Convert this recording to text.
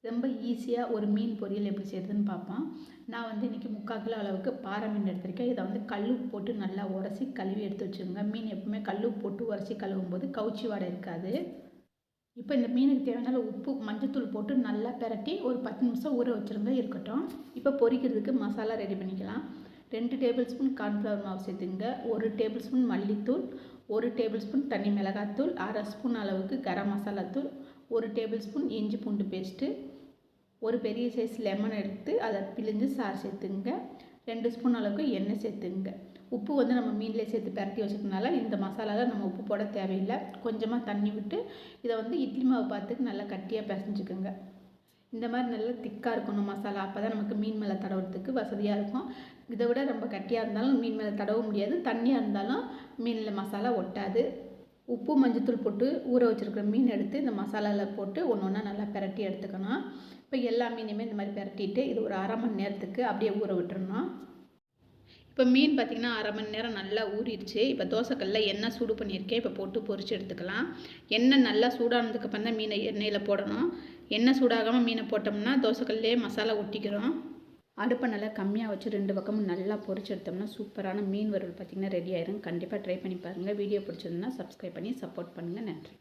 ரொம்ப ஈஸியாக ஒரு மீன் பொரியல் எப்படி செய்கிறதுன்னு பார்ப்போம். நான் வந்து இன்றைக்கி 3/4 கிலோ அளவுக்கு பாறை மீன் எடுத்திருக்கேன். இதை வந்து கல் உப்பு போட்டு நல்லா உரசி கழுவி எடுத்து வச்சுருங்க. மீன் எப்பவுமே கல் உப்பு போட்டு உரசி கழுவும் போது கவுச்சி வாடை இருக்காது. இப்போ இந்த மீனுக்கு தேவையான உப்பு மஞ்சத்தூள் போட்டு நல்லா பிரட்டி ஒரு 10 நிமிஷம் ஊற வச்சுருங்க இருக்கட்டும். இப்போ பொரிக்கிறதுக்கு மசாலா ரெடி பண்ணிக்கலாம். 2 டேபிள் ஸ்பூன் கார்ன்ஃப்ளவர் மாவு சேர்த்துங்க. 1 டேபிள் ஸ்பூன் மல்லித்தூள், 1 டேபிள் ஸ்பூன் தனி மிளகாத்தூள், 1/2 ஸ்பூன் அளவுக்கு கரம் மசாலா தூள், 1 டேபிள் ஸ்பூன் இஞ்சி பூண்டு பேஸ்ட்டு, ஒரு பெரிய சைஸ் லெமன் எடுத்து அதை பிழிஞ்சு சாறு சேர்த்துங்க. 2 ஸ்பூன் அளவுக்கு எண்ணெய் சேர்த்துங்க. உப்பு வந்து நம்ம மீன்லேயே சேர்த்து பரட்டி வச்சுக்கனால இந்த மசாலாவில் நம்ம உப்பு போட தேவையில்லை. கொஞ்சமாக தண்ணி விட்டு இதை வந்து இட்லி மாவு பார்த்துக்கு நல்லா கட்டியாக பிசைஞ்சுக்குங்க. இந்த மாதிரி நல்லா திக்காக இருக்கணும் மசாலா. அப்போ தான் நமக்கு மீன் மேலே தடவுறதுக்கு வசதியாக இருக்கும். இதை விட ரொம்ப கட்டியாக இருந்தாலும் மீன் மேலே தடவ முடியாது. தண்ணியாக இருந்தாலும் மீனில் மசாலா ஒட்டாது. உப்பு மஞ்சத்தூள் போட்டு ஊற வச்சுருக்கிற மீன் எடுத்து இந்த மசாலாவில் போட்டு ஒன்று ஒன்றா நல்லா பிரட்டி எடுத்துக்கணும். இப்போ எல்லா மீனையுமே இந்த மாதிரி பிரட்டிட்டு இது ஒரு 1/2 மணி நேரத்துக்கு அப்படியே ஊற விட்டுறணும். இப்போ மீன் பார்த்திங்கன்னா 1/2 மணி நேரம் நல்லா ஊறிடுச்சு. இப்போ தோசைக்கல்லில் எண்ணெய் சூடு பண்ணியிருக்கேன். இப்போ போட்டு பொரிச்சு எடுத்துக்கலாம். எண்ணெய் நல்லா சூடானதுக்கு அப்புறம் தான் மீனை எண்ணெயில் போடணும். எண்ணெய் சூடாகாமல் மீனை போட்டோம்னா தோசைக்கல்லே மசாலா ஒட்டிக்கிறோம். அடுப்பை நல்லா கம்மியாக வச்சு 2 பக்கமும் நல்லா பொரிச்சு எடுத்தோம்னா சூப்பரான மீன் வறுவல் பார்த்திங்கன்னா ரெடி ஆயிரும். கண்டிப்பாக ட்ரை பண்ணி பாருங்கள். வீடியோ பிடிச்சிருந்தா சப்ஸ்கிரைப் பண்ணி சப்போர்ட் பண்ணுங்கள். நன்றி.